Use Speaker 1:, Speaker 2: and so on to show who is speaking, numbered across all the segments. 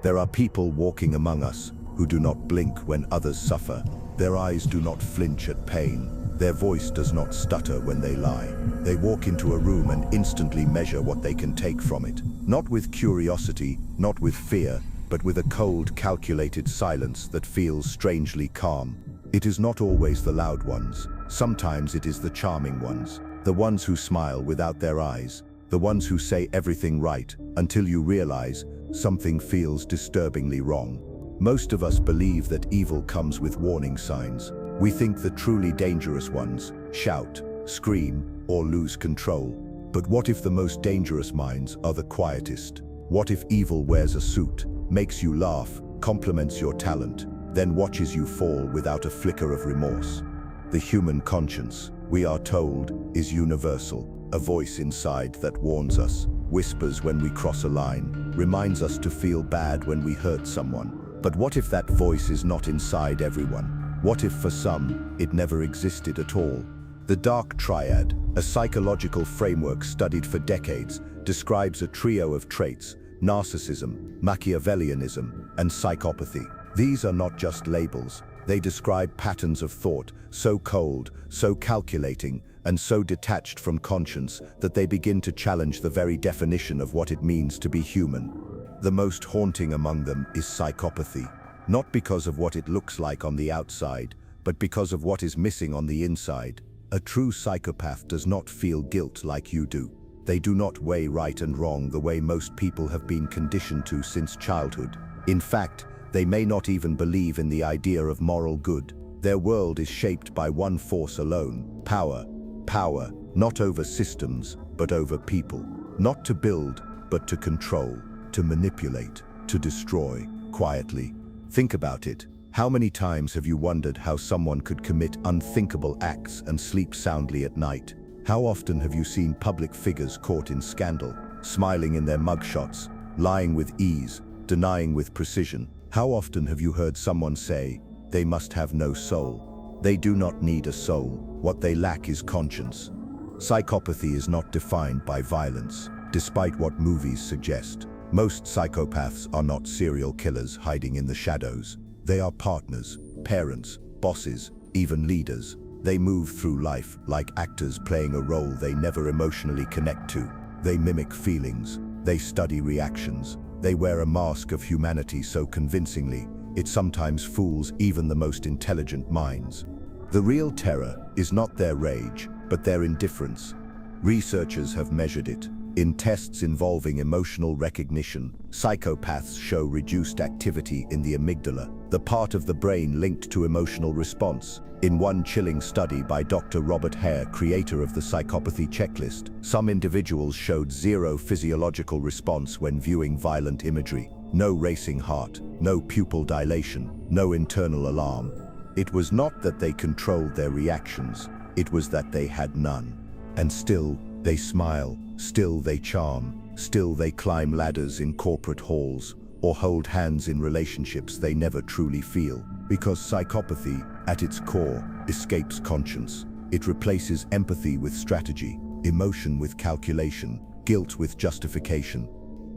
Speaker 1: There are people walking among us who do not blink when others suffer. Their eyes do not flinch at pain. Their voice does not stutter when they lie. They walk into a room and instantly measure what they can take from it. Not with curiosity, not with fear, but with a cold, calculated silence that feels strangely calm. It is not always the loud ones. Sometimes it is the charming ones. The ones who smile without their eyes. The ones who say everything right until you realize something feels disturbingly wrong. Most of us believe that evil comes with warning signs. We think the truly dangerous ones shout, scream, or lose control. But what if the most dangerous minds are the quietest? What if evil wears a suit, makes you laugh, compliments your talent, then watches you fall without a flicker of remorse? The human conscience, we are told, is universal. A voice inside that warns us, whispers when we cross a line, reminds us to feel bad when we hurt someone. But what if that voice is not inside everyone? What if for some, it never existed at all? The Dark Triad, a psychological framework studied for decades, describes a trio of traits: narcissism, Machiavellianism, and psychopathy. These are not just labels. They describe patterns of thought, so cold, so calculating, and so detached from conscience that they begin to challenge the very definition of what it means to be human. The most haunting among them is psychopathy, not because of what it looks like on the outside, but because of what is missing on the inside. A true psychopath does not feel guilt like you do. They do not weigh right and wrong the way most people have been conditioned to since childhood. In fact, they may not even believe in the idea of moral good. Their world is shaped by one force alone: power. Power, not over systems, but over people. Not to build, but to control, to manipulate, to destroy, quietly. Think about it. How many times have you wondered how someone could commit unthinkable acts and sleep soundly at night? How often have you seen public figures caught in scandal, smiling in their mugshots, lying with ease, denying with precision? How often have you heard someone say, "They must have no soul"? They do not need a soul. What they lack is conscience. Psychopathy is not defined by violence, despite what movies suggest. Most psychopaths are not serial killers hiding in the shadows. They are partners, parents, bosses, even leaders. They move through life like actors playing a role they never emotionally connect to. They mimic feelings. They study reactions. They wear a mask of humanity so convincingly, it sometimes fools even the most intelligent minds. The real terror is not their rage, but their indifference. Researchers have measured it. In tests involving emotional recognition, psychopaths show reduced activity in the amygdala, the part of the brain linked to emotional response. In one chilling study by Dr. Robert Hare, creator of the Psychopathy checklist, some individuals showed zero physiological response when viewing violent imagery. No racing heart, no pupil dilation, no internal alarm. It was not that they controlled their reactions, it was that they had none. And still, they smile, still they charm, still they climb ladders in corporate halls, or hold hands in relationships they never truly feel. Because psychopathy, at its core, escapes conscience. It replaces empathy with strategy, emotion with calculation, guilt with justification.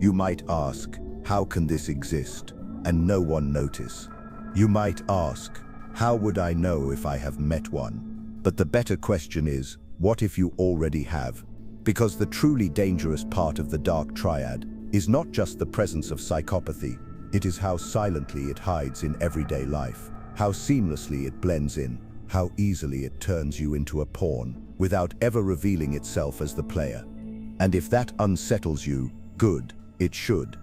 Speaker 1: You might ask, how can this exist, and no one notice? You might ask, how would I know if I have met one? But the better question is, what if you already have? Because the truly dangerous part of the Dark Triad is not just the presence of psychopathy, it is how silently it hides in everyday life, how seamlessly it blends in, how easily it turns you into a pawn, without ever revealing itself as the player. And if that unsettles you, good, it should.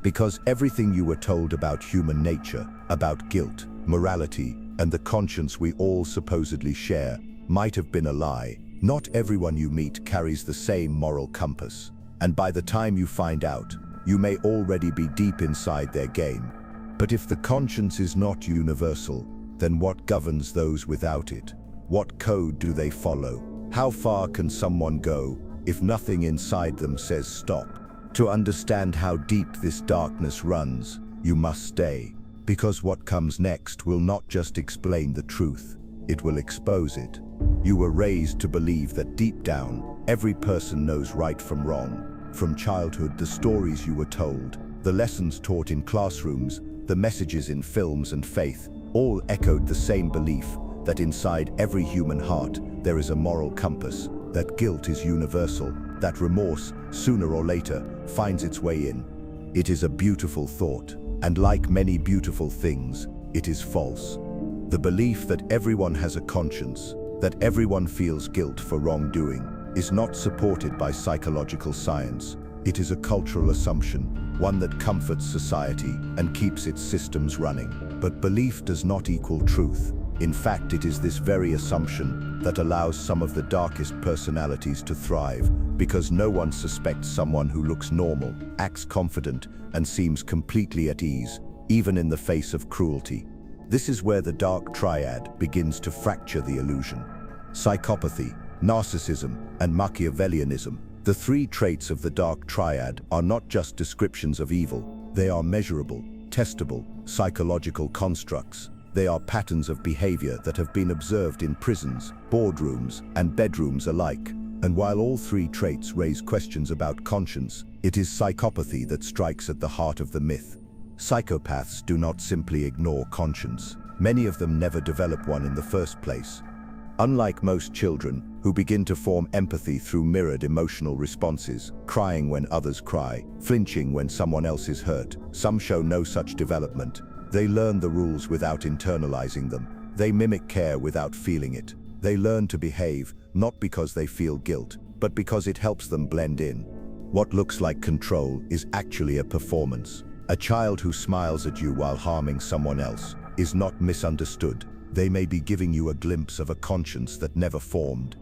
Speaker 1: Because everything you were told about human nature, about guilt, morality, and the conscience we all supposedly share, might have been a lie. Not everyone you meet carries the same moral compass. And by the time you find out, you may already be deep inside their game. But if the conscience is not universal, then what governs those without it? What code do they follow? How far can someone go if nothing inside them says stop? To understand how deep this darkness runs, you must stay. Because what comes next will not just explain the truth, it will expose it. You were raised to believe that deep down, every person knows right from wrong. From childhood, the stories you were told, The lessons taught in classrooms, the messages in films and faith, all echoed the same belief that inside every human heart there is a moral compass, that guilt is universal, that remorse, sooner or later, finds its way in. It is a beautiful thought, and like many beautiful things, it is false. The belief that everyone has a conscience, that everyone feels guilt for wrongdoing, is not supported by psychological science. It is a cultural assumption, one that comforts society and keeps its systems running. But belief does not equal truth. In fact, it is this very assumption that allows some of the darkest personalities to thrive, because no one suspects someone who looks normal, acts confident, and seems completely at ease, even in the face of cruelty. This is where the Dark Triad begins to fracture the illusion. Psychopathy, narcissism, and Machiavellianism, the three traits of the Dark Triad, are not just descriptions of evil. They are measurable, testable, psychological constructs. They are patterns of behavior that have been observed in prisons, boardrooms, and bedrooms alike. And while all three traits raise questions about conscience, it is psychopathy that strikes at the heart of the myth. Psychopaths do not simply ignore conscience. Many of them never develop one in the first place. Unlike most children, who begin to form empathy through mirrored emotional responses, crying when others cry, flinching when someone else is hurt, some show no such development. They learn the rules without internalizing them. They mimic care without feeling it. They learn to behave, not because they feel guilt, but because it helps them blend in. What looks like control is actually a performance. A child who smiles at you while harming someone else is not misunderstood. They may be giving you a glimpse of a conscience that never formed.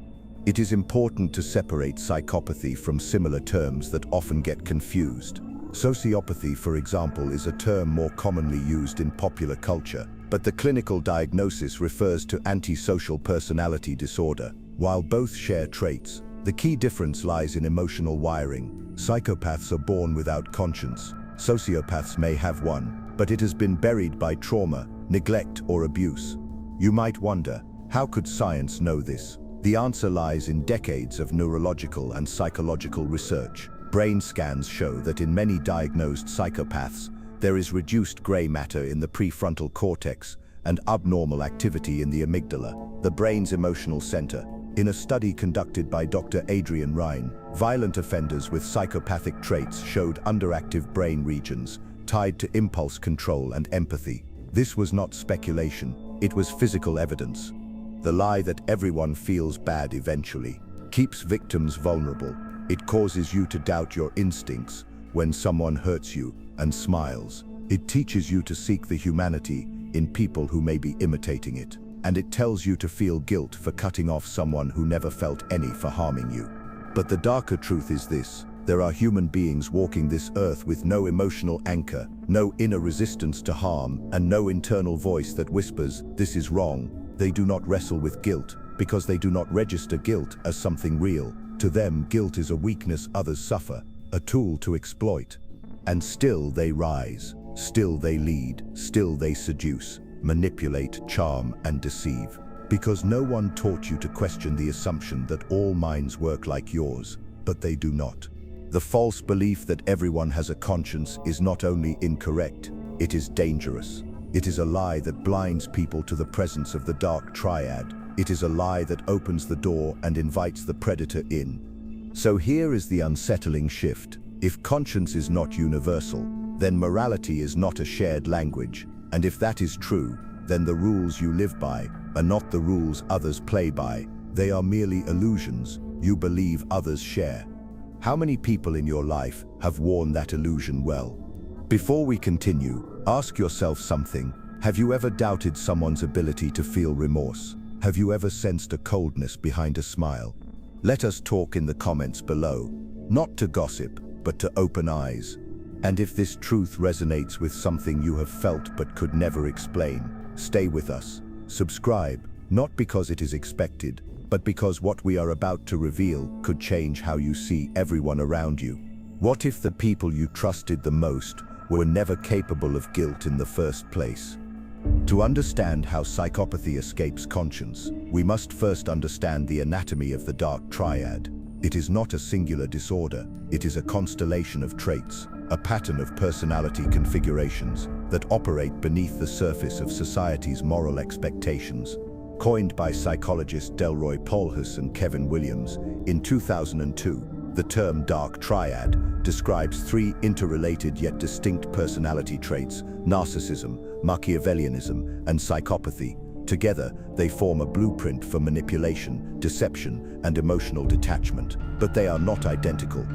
Speaker 1: It is important to separate psychopathy from similar terms that often get confused. Sociopathy, for example, is a term more commonly used in popular culture, but the clinical diagnosis refers to antisocial personality disorder. While both share traits, the key difference lies in emotional wiring. Psychopaths are born without conscience. Sociopaths may have one, but it has been buried by trauma, neglect, or abuse. You might wonder, how could science know this? The answer lies in decades of neurological and psychological research. Brain scans show that in many diagnosed psychopaths, there is reduced gray matter in the prefrontal cortex and abnormal activity in the amygdala, the brain's emotional center. In a study conducted by Dr. Adrian Ryan, violent offenders with psychopathic traits showed underactive brain regions tied to impulse control and empathy. This was not speculation, it was physical evidence. The lie that everyone feels bad eventually keeps victims vulnerable. It causes you to doubt your instincts when someone hurts you and smiles. It teaches you to seek the humanity in people who may be imitating it. And it tells you to feel guilt for cutting off someone who never felt any for harming you. But the darker truth is this: there are human beings walking this earth with no emotional anchor, no inner resistance to harm, and no internal voice that whispers, "This is wrong." They do not wrestle with guilt because they do not register guilt as something real. To them, guilt is a weakness others suffer, a tool to exploit. And still they rise, still they lead, still they seduce, manipulate, charm, and deceive. Because no one taught you to question the assumption that all minds work like yours, but they do not. The false belief that everyone has a conscience is not only incorrect, it is dangerous. It is a lie that blinds people to the presence of the Dark Triad. It is a lie that opens the door and invites the predator in. So here is the unsettling shift. If conscience is not universal, then morality is not a shared language. And if that is true, then the rules you live by are not the rules others play by. They are merely illusions you believe others share. How many people in your life have worn that illusion well? Before we continue, ask yourself something. Have you ever doubted someone's ability to feel remorse? Have you ever sensed a coldness behind a smile? Let us talk in the comments below. Not to gossip, but to open eyes. And if this truth resonates with something you have felt but could never explain, stay with us. Subscribe, not because it is expected, but because what we are about to reveal could change how you see everyone around you. What if the people you trusted the most were never capable of guilt in the first place? To understand how psychopathy escapes conscience, we must first understand the anatomy of the Dark Triad. It is not a singular disorder, it is a constellation of traits. a pattern of personality configurations that operate beneath the surface of society's moral expectations. Coined by psychologists Delroy Polhus and Kevin Williams in 2002, the term Dark Triad describes three interrelated yet distinct personality traits: narcissism, Machiavellianism, and psychopathy. Together, they form a blueprint for manipulation, deception, and emotional detachment, but they are not identical.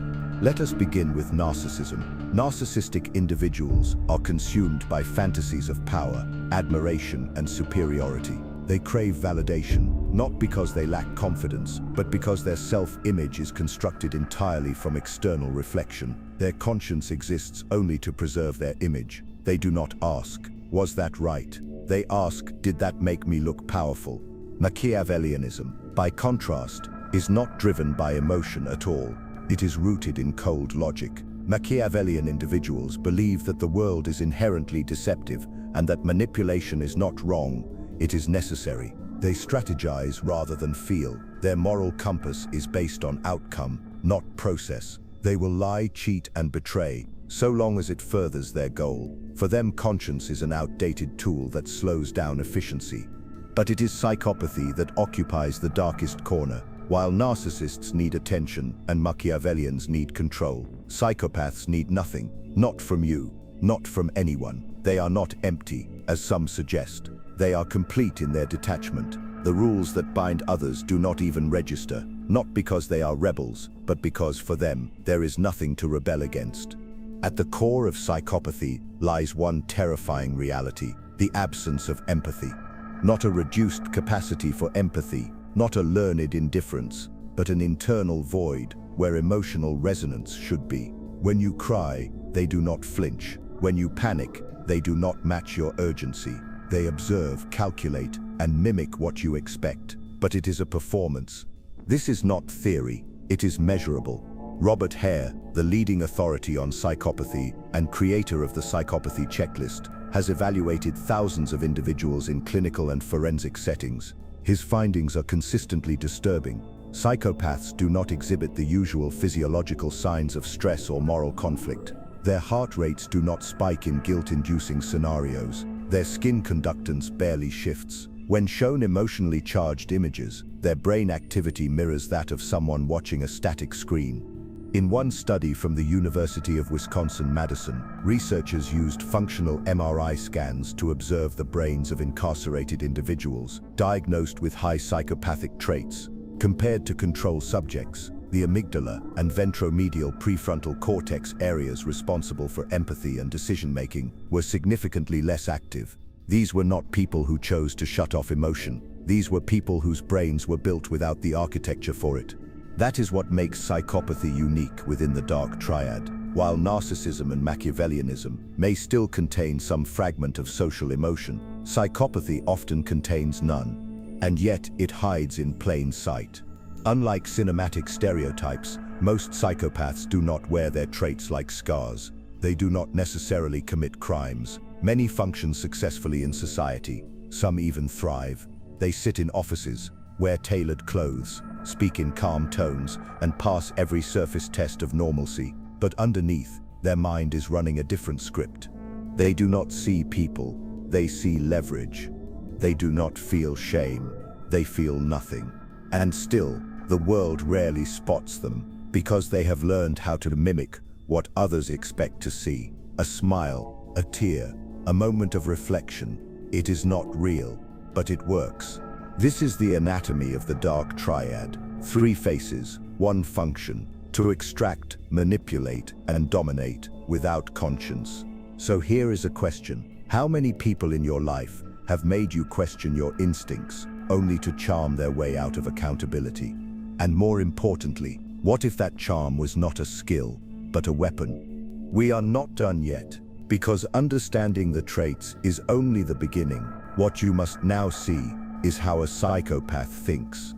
Speaker 1: Let us begin with narcissism. Narcissistic individuals are consumed by fantasies of power, admiration, and superiority. They crave validation, not because they lack confidence, but because their self-image is constructed entirely from external reflection. Their conscience exists only to preserve their image. They do not ask, "Was that right?" They ask, "Did that make me look powerful?" Machiavellianism, by contrast, is not driven by emotion at all. It is rooted in cold logic. Machiavellian individuals believe that the world is inherently deceptive and that manipulation is not wrong, it is necessary. They strategize rather than feel. Their moral compass is based on outcome, not process. They will lie, cheat, and betray, so long as it furthers their goal. For them, conscience is an outdated tool that slows down efficiency. But it is psychopathy that occupies the darkest corner. While narcissists need attention and Machiavellians need control, psychopaths need nothing, not from you, not from anyone. They are not empty, as some suggest. They are complete in their detachment. The rules that bind others do not even register, not because they are rebels, but because for them, there is nothing to rebel against. At the core of psychopathy lies one terrifying reality: the absence of empathy. Not a reduced capacity for empathy, not a learned indifference, but an internal void where emotional resonance should be. When you cry, they do not flinch. When you panic, they do not match your urgency. They observe, calculate, and mimic what you expect. But it is a performance. This is not theory, it is measurable. Robert Hare, the leading authority on psychopathy and creator of the Psychopathy checklist, has evaluated thousands of individuals in clinical and forensic settings. His findings are consistently disturbing. Psychopaths do not exhibit the usual physiological signs of stress or moral conflict. Their heart rates do not spike in guilt-inducing scenarios. Their skin conductance barely shifts. When shown emotionally charged images, their brain activity mirrors that of someone watching a static screen. In one study from the University of Wisconsin-Madison, researchers used functional MRI scans to observe the brains of incarcerated individuals diagnosed with high psychopathic traits. Compared to control subjects, the amygdala and ventromedial prefrontal cortex areas responsible for empathy and decision-making were significantly less active. These were not people who chose to shut off emotion. These were people whose brains were built without the architecture for it. That is what makes psychopathy unique within the Dark Triad. While narcissism and Machiavellianism may still contain some fragment of social emotion, psychopathy often contains none. And yet it hides in plain sight. Unlike cinematic stereotypes, most psychopaths do not wear their traits like scars. They do not necessarily commit crimes. Many function successfully in society. Some even thrive. They sit in offices, wear tailored clothes, speak in calm tones, and pass every surface test of normalcy. But underneath, their mind is running a different script. They do not see people, they see leverage. They do not feel shame, they feel nothing. And still, the world rarely spots them, because they have learned how to mimic what others expect to see. A smile, a tear, a moment of reflection. It is not real, but it works. This is the anatomy of the Dark Triad. 3 faces, 1 function: to extract, manipulate, and dominate without conscience. So here is a question. How many people in your life have made you question your instincts, only to charm their way out of accountability? And more importantly, what if that charm was not a skill, but a weapon? We are not done yet, because understanding the traits is only the beginning. What you must now see is how a psychopath thinks.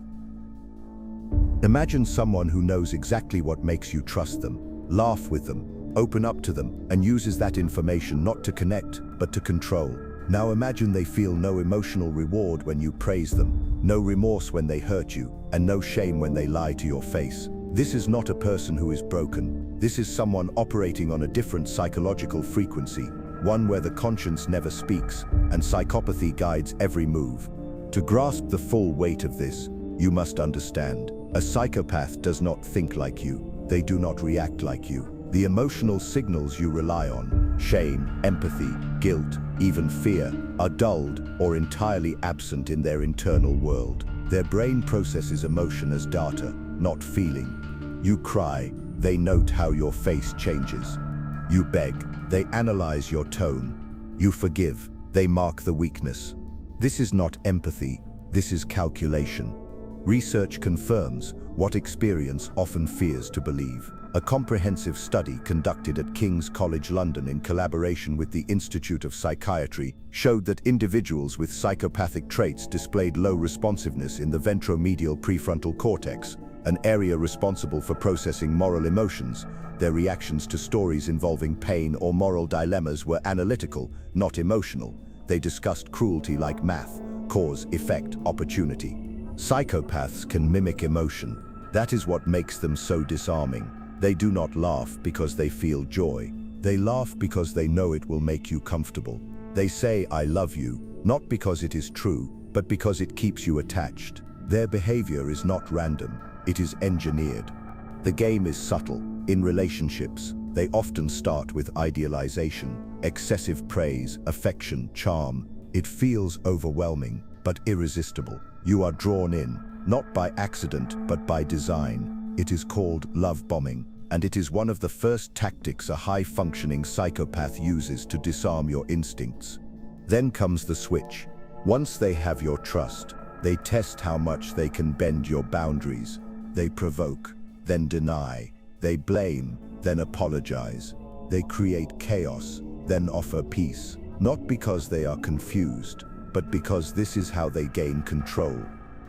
Speaker 1: Imagine someone who knows exactly what makes you trust them, laugh with them, open up to them, and uses that information not to connect, but to control. Now imagine they feel no emotional reward when you praise them, no remorse when they hurt you, and no shame when they lie to your face. This is not a person who is broken. This is someone operating on a different psychological frequency, one where the conscience never speaks, and psychopathy guides every move. To grasp the full weight of this, you must understand. A psychopath does not think like you. They do not react like you. The emotional signals you rely on, shame, empathy, guilt, even fear, are dulled or entirely absent in their internal world. Their brain processes emotion as data, not feeling. You cry, they note how your face changes. You beg, they analyze your tone. You forgive, they mark the weakness. This is not empathy, this is calculation. Research confirms what experience often fears to believe. A comprehensive study conducted at King's College London in collaboration with the Institute of Psychiatry showed that individuals with psychopathic traits displayed low responsiveness in the ventromedial prefrontal cortex, an area responsible for processing moral emotions. Their reactions to stories involving pain or moral dilemmas were analytical, not emotional. They discussed cruelty like math, cause, effect, opportunity. Psychopaths can mimic emotion. That is what makes them so disarming. They do not laugh because they feel joy. They laugh because they know it will make you comfortable. They say, "I love you," not because it is true, but because it keeps you attached. Their behavior is not random, it is engineered. The game is subtle. In relationships, they often start with idealization, excessive praise, affection, charm. It feels overwhelming, but irresistible. You are drawn in, not by accident, but by design. It is called love bombing, and it is one of the first tactics a high-functioning psychopath uses to disarm your instincts. Then comes the switch. Once they have your trust, they test how much they can bend your boundaries. They provoke, then deny. They blame, then apologize. They create chaos, then offer peace. Not because they are confused, but because this is how they gain control.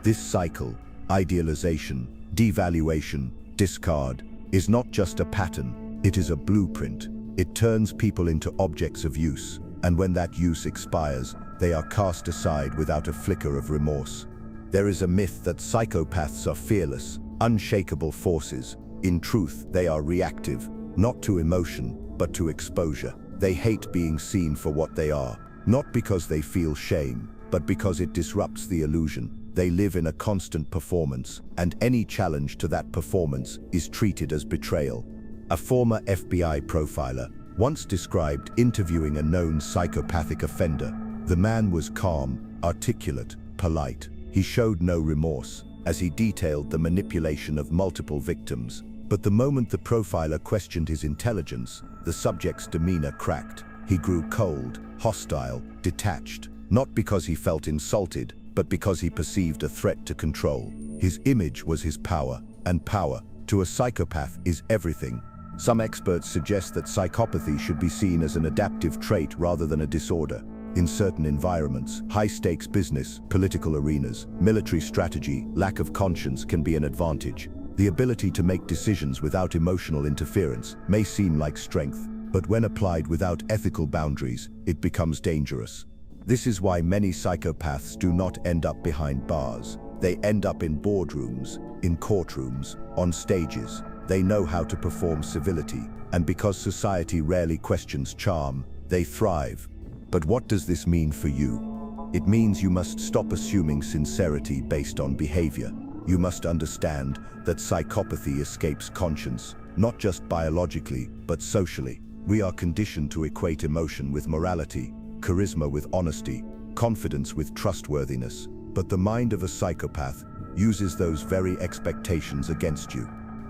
Speaker 1: This cycle, idealization, devaluation, discard, is not just a pattern, it is a blueprint. It turns people into objects of use, and when that use expires, they are cast aside without a flicker of remorse. There is a myth that psychopaths are fearless, unshakable forces. In truth, they are reactive, not to emotion, but to exposure. They hate being seen for what they are, not because they feel shame, but because it disrupts the illusion. They live in a constant performance, and any challenge to that performance is treated as betrayal. A former FBI profiler once described interviewing a known psychopathic offender. The man was calm, articulate, polite. He showed no remorse, as he detailed the manipulation of multiple victims. But the moment the profiler questioned his intelligence, the subject's demeanor cracked. He grew cold, hostile, detached, not because he felt insulted, but because he perceived a threat to control. His image was his power, and power, to a psychopath, is everything. Some experts suggest that psychopathy should be seen as an adaptive trait rather than a disorder. In certain environments, high-stakes business, political arenas, military strategy, lack of conscience can be an advantage. The ability to make decisions without emotional interference may seem like strength, but when applied without ethical boundaries, it becomes dangerous. This is why many psychopaths do not end up behind bars. They end up in boardrooms, in courtrooms, on stages. They know how to perform civility, and because society rarely questions charm, they thrive. But what does this mean for you? It means you must stop assuming sincerity based on behavior. You must understand that psychopathy escapes conscience, not just biologically, but socially. We are conditioned to equate emotion with morality, charisma with honesty, confidence with trustworthiness. But the mind of a psychopath uses those very expectations against you.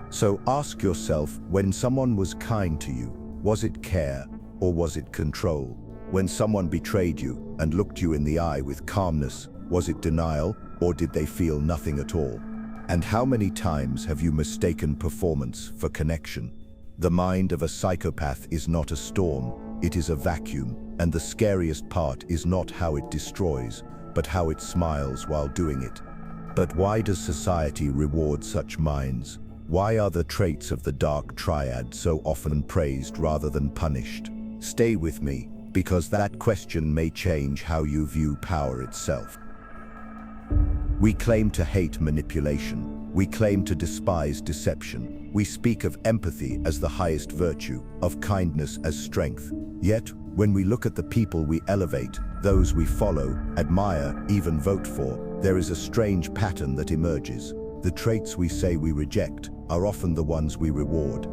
Speaker 1: So ask yourself, when someone was kind to you, was it care or was it control? When someone betrayed you and looked you in the eye with calmness, was it denial or did they feel nothing at all? And how many times have you mistaken performance for connection? The mind of a psychopath is not a storm, it is a vacuum, and the scariest part is not how it destroys, but how it smiles while doing it. But why does society reward such minds? Why are the traits of the Dark Triad so often praised rather than punished? Stay with me, because that question may change how you view power itself. We claim to hate manipulation. We claim to despise deception. We speak of empathy as the highest virtue, of kindness as strength. Yet, when we look at the people we elevate, those we follow, admire, even vote for, there is a strange pattern that emerges. The traits we say we reject are often the ones we reward.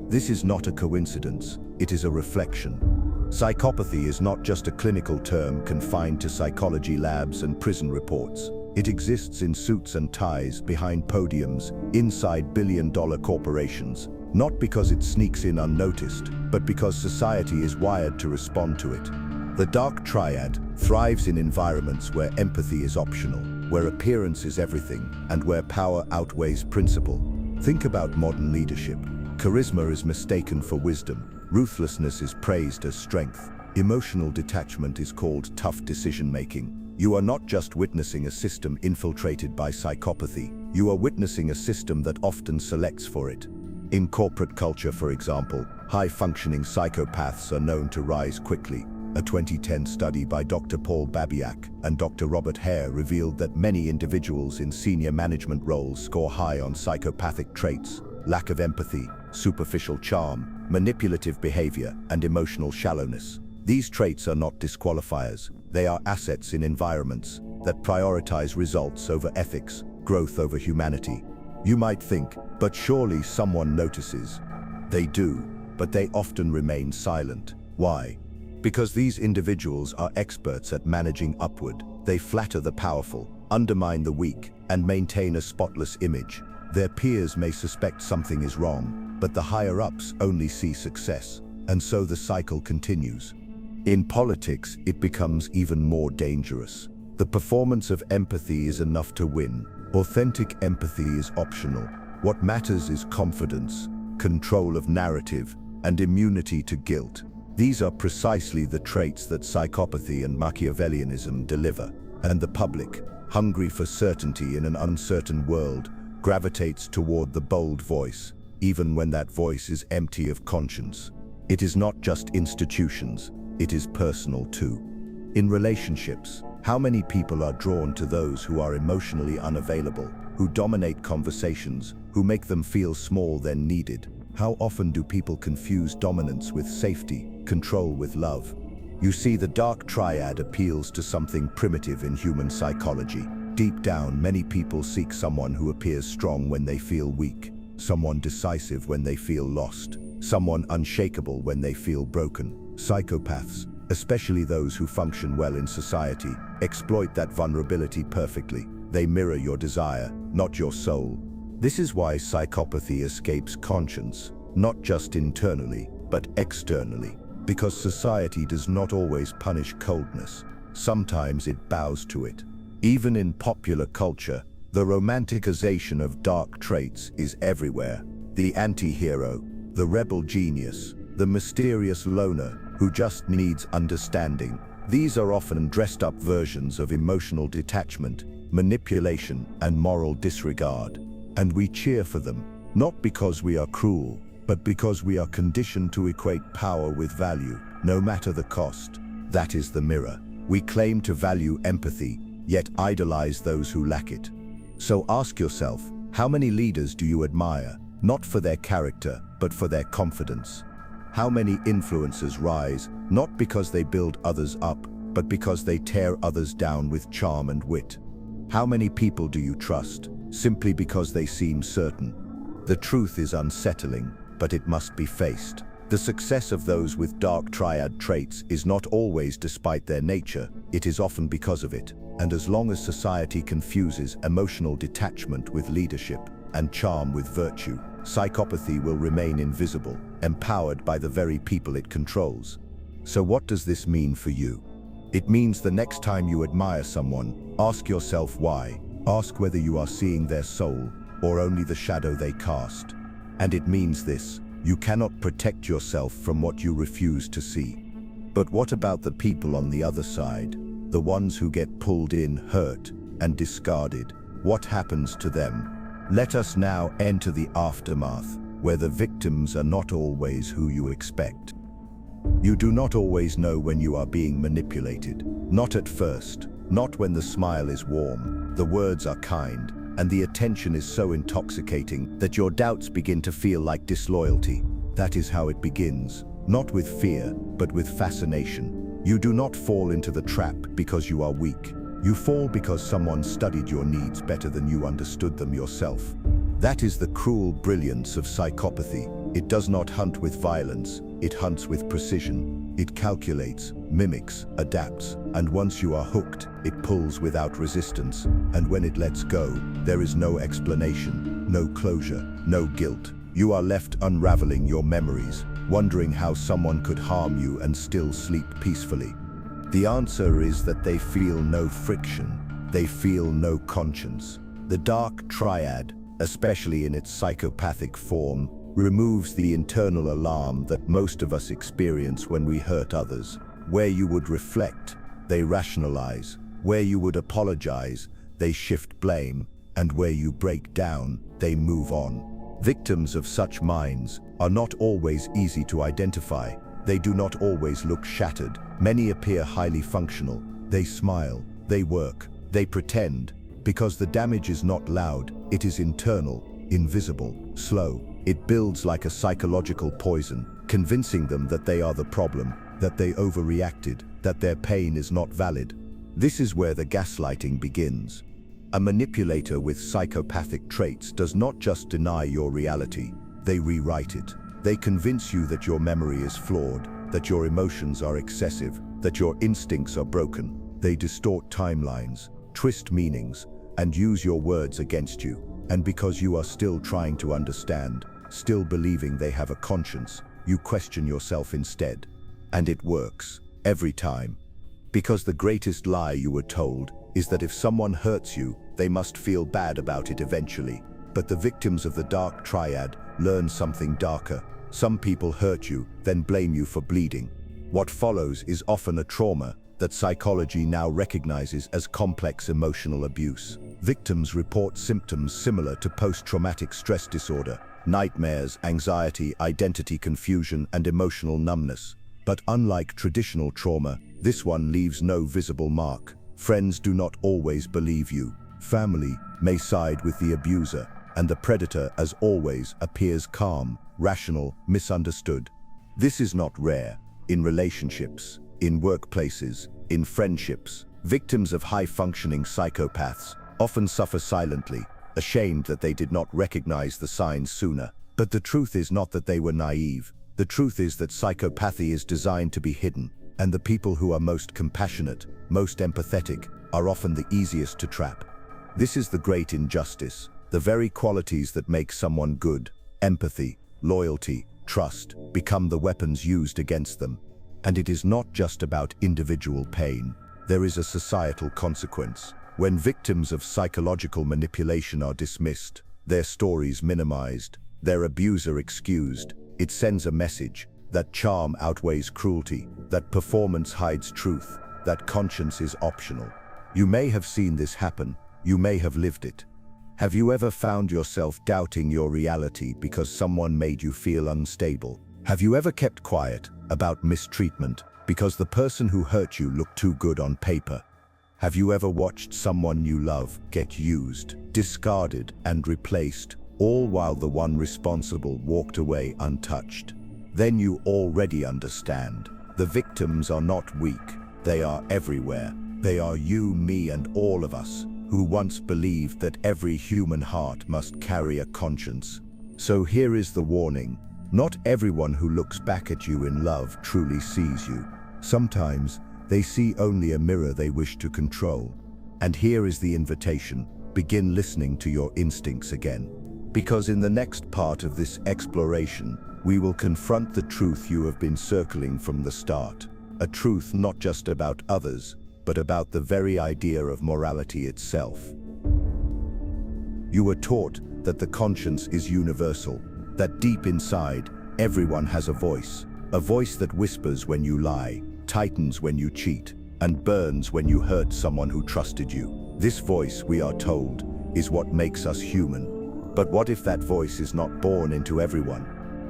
Speaker 1: This is not a coincidence, it is a reflection. Psychopathy is not just a clinical term confined to psychology labs and prison reports. It exists in suits and ties, behind podiums, inside billion-dollar corporations, not because it sneaks in unnoticed, but because society is wired to respond to it. The Dark Triad thrives in environments where empathy is optional, where appearance is everything, and where power outweighs principle. Think about modern leadership. Charisma is mistaken for wisdom. Ruthlessness is praised as strength. Emotional detachment is called tough decision-making. You are not just witnessing a system infiltrated by psychopathy. You are witnessing a system that often selects for it. In corporate culture, for example, high-functioning psychopaths are known to rise quickly. A 2010 study by Dr. Paul Babiak and Dr. Robert Hare revealed that many individuals in senior management roles score high on psychopathic traits: lack of empathy, superficial charm, manipulative behavior, and emotional shallowness. These traits are not disqualifiers. They are assets in environments that prioritize results over ethics, growth over humanity. You might think, but surely someone notices. They do, but they often remain silent. Why? Because these individuals are experts at managing upward. They flatter the powerful, undermine the weak, and maintain a spotless image. Their peers may suspect something is wrong, but the higher-ups only see success, and so the cycle continues. In politics, it becomes even more dangerous. The performance of empathy is enough to win. Authentic empathy is optional. What matters is confidence, control of narrative, and immunity to guilt. These are precisely the traits that psychopathy and Machiavellianism deliver, and the public, hungry for certainty in an uncertain world, gravitates toward the bold voice, even when that voice is empty of conscience. It is not just institutions, it is personal too. In relationships, how many people are drawn to those who are emotionally unavailable, who dominate conversations, who make them feel small when needed? How often do people confuse dominance with safety, control with love? You see, the Dark Triad appeals to something primitive in human psychology. Deep down, many people seek someone who appears strong when they feel weak, someone decisive when they feel lost, someone unshakable when they feel broken. Psychopaths, especially those who function well in society, exploit that vulnerability perfectly. They mirror your desire, not your soul. This is why psychopathy escapes conscience, not just internally, but externally. Because society does not always punish coldness. Sometimes it bows to it. Even in popular culture, the romanticization of dark traits is everywhere. The anti-hero, the rebel genius, the mysterious loner who just needs understanding. These are often dressed-up versions of emotional detachment, manipulation, and moral disregard. And we cheer for them, not because we are cruel, but because we are conditioned to equate power with value, no matter the cost. That is the mirror. We claim to value empathy, yet idolize those who lack it. So ask yourself, how many leaders do you admire, not for their character, but for their confidence? How many influencers rise, not because they build others up, but because they tear others down with charm and wit? How many people do you trust, simply because they seem certain? The truth is unsettling, but it must be faced. The success of those with Dark Triad traits is not always despite their nature, it is often because of it. And as long as society confuses emotional detachment with leadership and charm with virtue, psychopathy will remain invisible, empowered by the very people it controls. So what does this mean for you? It means the next time you admire someone, ask yourself why. Ask whether you are seeing their soul or only the shadow they cast. And it means this: you cannot protect yourself from what you refuse to see. But what about the people on the other side? The ones who get pulled in, hurt, and discarded? What happens to them? Let us now enter the aftermath, where the victims are not always who you expect. You do not always know when you are being manipulated. Not at first, not when the smile is warm, the words are kind, and the attention is so intoxicating that your doubts begin to feel like disloyalty. That is how it begins, not with fear, but with fascination. You do not fall into the trap because you are weak. You fall because someone studied your needs better than you understood them yourself. That is the cruel brilliance of psychopathy. It does not hunt with violence, it hunts with precision. It calculates, mimics, adapts, and once you are hooked, it pulls without resistance. And when it lets go, there is no explanation, no closure, no guilt. You are left unraveling your memories, wondering how someone could harm you and still sleep peacefully. The answer is that they feel no friction, they feel no conscience. The Dark Triad, especially in its psychopathic form, removes the internal alarm that most of us experience when we hurt others. Where you would reflect, they rationalize. Where you would apologize, they shift blame. And where you break down, they move on. Victims of such minds are not always easy to identify. They do not always look shattered. Many appear highly functional. They smile, they work, they pretend, because the damage is not loud, it is internal, invisible, slow. It builds like a psychological poison, convincing them that they are the problem, that they overreacted, that their pain is not valid. This is where the gaslighting begins. A manipulator with psychopathic traits does not just deny your reality, they rewrite it. They convince you that your memory is flawed, that your emotions are excessive, that your instincts are broken. They distort timelines, twist meanings, and use your words against you. And because you are still trying to understand, still believing they have a conscience, you question yourself instead. And it works, every time. Because the greatest lie you were told is that if someone hurts you, they must feel bad about it eventually. But the victims of the Dark Triad learn something darker. Some people hurt you, then blame you for bleeding. What follows is often a trauma that psychology now recognizes as complex emotional abuse. Victims report symptoms similar to post-traumatic stress disorder, nightmares, anxiety, identity confusion, and emotional numbness. But unlike traditional trauma, this one leaves no visible mark. Friends do not always believe you. Family may side with the abuser, and the predator, as always, appears calm, rational, misunderstood. This is not rare. In relationships, in workplaces, in friendships, victims of high-functioning psychopaths often suffer silently, ashamed that they did not recognize the signs sooner. But the truth is not that they were naive. The truth is that psychopathy is designed to be hidden, and the people who are most compassionate, most empathetic, are often the easiest to trap. This is the great injustice. The very qualities that make someone good, empathy, loyalty, trust, become the weapons used against them. And it is not just about individual pain. There is a societal consequence. When victims of psychological manipulation are dismissed, their stories minimized, their abuser excused, it sends a message that charm outweighs cruelty, that performance hides truth, that conscience is optional. You may have seen this happen, you may have lived it. Have you ever found yourself doubting your reality because someone made you feel unstable? Have you ever kept quiet about mistreatment because the person who hurt you looked too good on paper? Have you ever watched someone you love get used, discarded, and replaced, all while the one responsible walked away untouched? Then you already understand. The victims are not weak. They are everywhere. They are you, me, and all of us, who once believed that every human heart must carry a conscience. So here is the warning. Not everyone who looks back at you in love truly sees you. Sometimes they see only a mirror they wish to control. And here is the invitation. Begin listening to your instincts again. Because in the next part of this exploration, we will confront the truth you have been circling from the start. A truth not just about others, but about the very idea of morality itself. You were taught that the conscience is universal, that deep inside, everyone has a voice that whispers when you lie, tightens when you cheat, and burns when you hurt someone who trusted you. This voice, we are told, is what makes us human. But what if that voice is not born into everyone?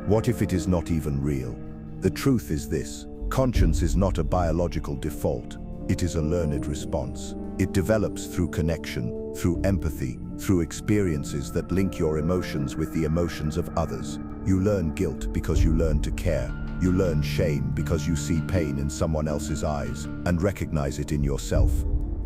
Speaker 1: What if it is not even real? The truth is this: conscience is not a biological default. It is a learned response. It develops through connection, through empathy, through experiences that link your emotions with the emotions of others. You learn guilt because you learn to care. You learn shame because you see pain in someone else's eyes and recognize it in yourself.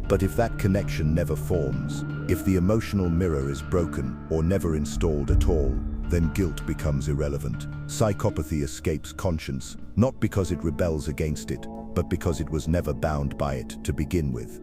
Speaker 1: But if that connection never forms, if the emotional mirror is broken or never installed at all, then guilt becomes irrelevant. Psychopathy escapes conscience, not because it rebels against it, but because it was never bound by it to begin with.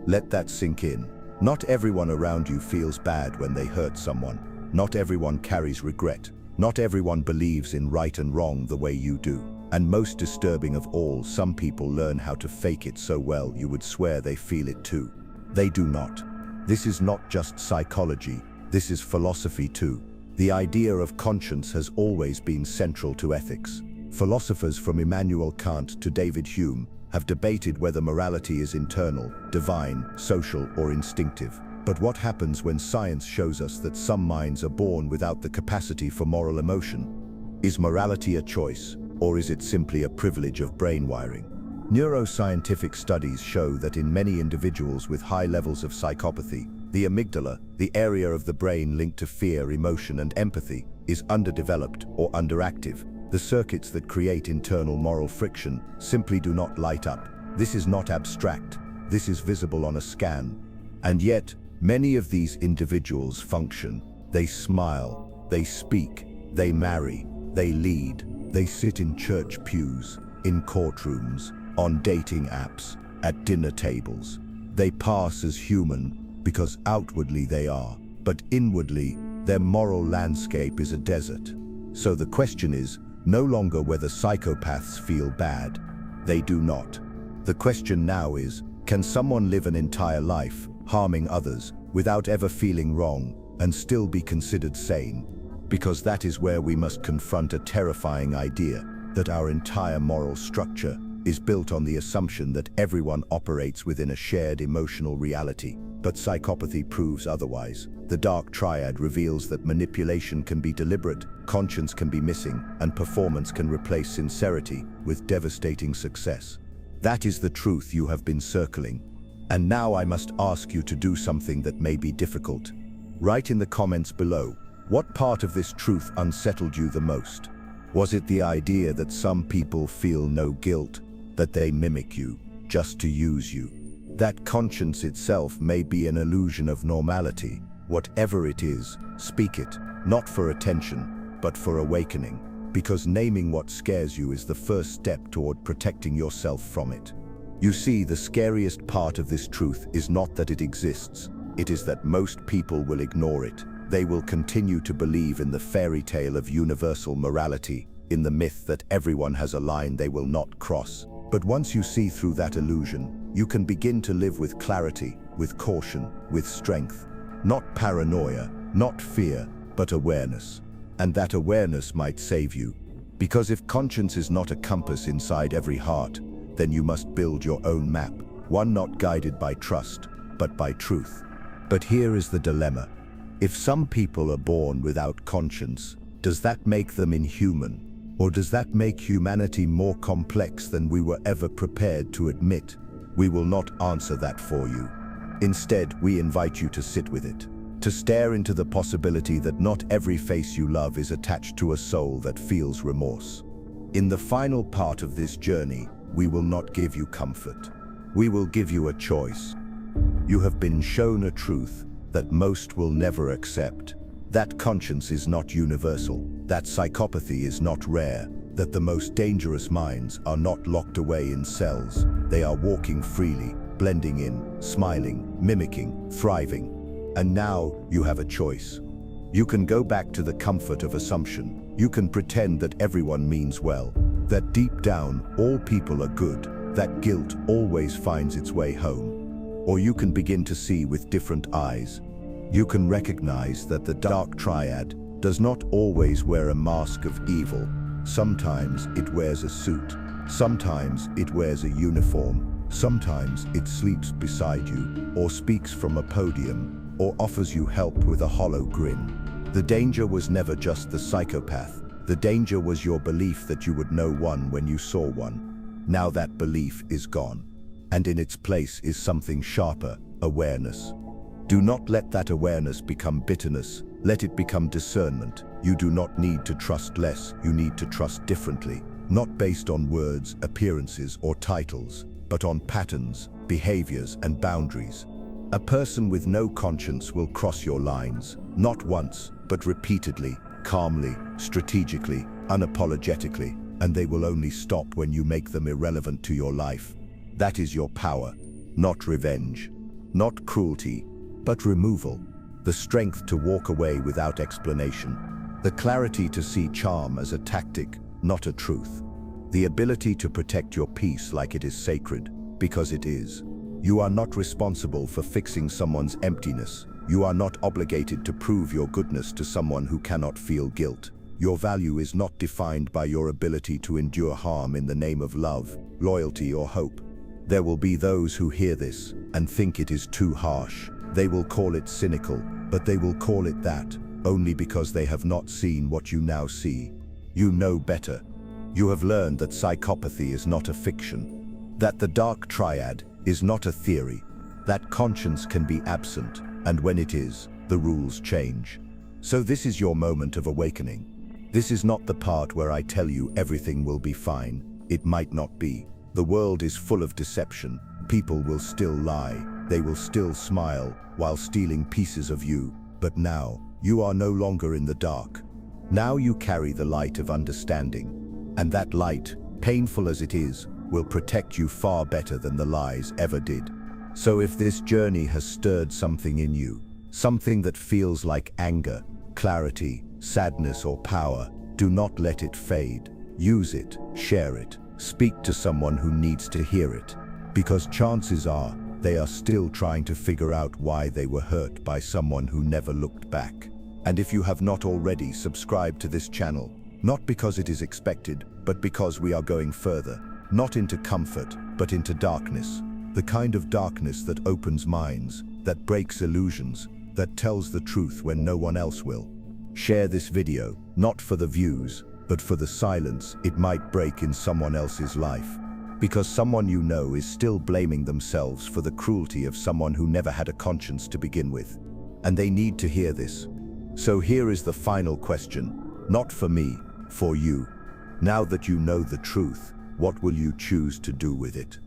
Speaker 1: Let that sink in. Not everyone around you feels bad when they hurt someone. Not everyone carries regret. Not everyone believes in right and wrong the way you do. And most disturbing of all, some people learn how to fake it so well you would swear they feel it too. They do not. This is not just psychology, this is philosophy too. The idea of conscience has always been central to ethics. Philosophers from Immanuel Kant to David Hume have debated whether morality is internal, divine, social, or instinctive. But what happens when science shows us that some minds are born without the capacity for moral emotion? Is morality a choice, or is it simply a privilege of brain wiring? Neuroscientific studies show that in many individuals with high levels of psychopathy, the amygdala, the area of the brain linked to fear, emotion, and empathy, is underdeveloped or underactive. The circuits that create internal moral friction simply do not light up. This is not abstract. This is visible on a scan. And yet, many of these individuals function. They smile, they speak, they marry, they lead, they sit in church pews, in courtrooms, on dating apps, at dinner tables. They pass as human because outwardly they are, but inwardly, their moral landscape is a desert. So the question is no longer whether psychopaths feel bad. They do not. The question now is, can someone live an entire life, harming others, without ever feeling wrong, and still be considered sane? Because that is where we must confront a terrifying idea, that our entire moral structure is built on the assumption that everyone operates within a shared emotional reality. But psychopathy proves otherwise. The Dark Triad reveals that manipulation can be deliberate, conscience can be missing, and performance can replace sincerity with devastating success. That is the truth you have been circling. And now I must ask you to do something that may be difficult. Write in the comments below, what part of this truth unsettled you the most? Was it the idea that some people feel no guilt, that they mimic you, just to use you? That conscience itself may be an illusion of normality. Whatever it is, speak it, not for attention, but for awakening, because naming what scares you is the first step toward protecting yourself from it. You see, the scariest part of this truth is not that it exists, it is that most people will ignore it. They will continue to believe in the fairy tale of universal morality, in the myth that everyone has a line they will not cross. But once you see through that illusion, you can begin to live with clarity, with caution, with strength. Not paranoia, not fear, but awareness. And that awareness might save you. Because if conscience is not a compass inside every heart, then you must build your own map, one not guided by trust, but by truth. But here is the dilemma. If some people are born without conscience, does that make them inhuman? Or does that make humanity more complex than we were ever prepared to admit? We will not answer that for you. Instead, we invite you to sit with it, to stare into the possibility that not every face you love is attached to a soul that feels remorse. In the final part of this journey, we will not give you comfort. We will give you a choice. You have been shown a truth that most will never accept. That conscience is not universal, that psychopathy is not rare, that the most dangerous minds are not locked away in cells. They are walking freely, blending in, smiling, mimicking, thriving. And now you have a choice. You can go back to the comfort of assumption. You can pretend that everyone means well, that deep down all people are good, that guilt always finds its way home. Or you can begin to see with different eyes. You can recognize that the Dark Triad does not always wear a mask of evil. Sometimes it wears a suit. Sometimes it wears a uniform. Sometimes it sleeps beside you, or speaks from a podium, or offers you help with a hollow grin. The danger was never just the psychopath. The danger was your belief that you would know one when you saw one. Now that belief is gone, and in its place is something sharper, awareness. Do not let that awareness become bitterness. Let it become discernment. You do not need to trust less, you need to trust differently. Not based on words, appearances, or titles, but on patterns, behaviors, and boundaries. A person with no conscience will cross your lines, not once, but repeatedly, calmly, strategically, unapologetically, and they will only stop when you make them irrelevant to your life. That is your power, not revenge, not cruelty, but removal. The strength to walk away without explanation. The clarity to see charm as a tactic, not a truth. The ability to protect your peace like it is sacred, because it is. You are not responsible for fixing someone's emptiness. You are not obligated to prove your goodness to someone who cannot feel guilt. Your value is not defined by your ability to endure harm in the name of love, loyalty, or hope. There will be those who hear this and think it is too harsh. They will call it cynical, but they will call it that only because they have not seen what you now see. You know better. You have learned that psychopathy is not a fiction, that the Dark Triad is not a theory, that conscience can be absent, and when it is, the rules change. So this is your moment of awakening. This is not the part where I tell you everything will be fine. It might not be. The world is full of deception. People will still lie. They will still smile while stealing pieces of you. But now, you are no longer in the dark. Now you carry the light of understanding. And that light, painful as it is, will protect you far better than the lies ever did. So if this journey has stirred something in you, something that feels like anger, clarity, sadness, or power, do not let it fade. Use it, share it, speak to someone who needs to hear it. Because chances are, they are still trying to figure out why they were hurt by someone who never looked back. And if you have not already subscribed to this channel, not because it is expected, but because we are going further, not into comfort, but into darkness. The kind of darkness that opens minds, that breaks illusions, that tells the truth when no one else will. Share this video, not for the views, but for the silence it might break in someone else's life. Because someone you know is still blaming themselves for the cruelty of someone who never had a conscience to begin with. And they need to hear this. So here is the final question, not for me, for you. Now that you know the truth, what will you choose to do with it?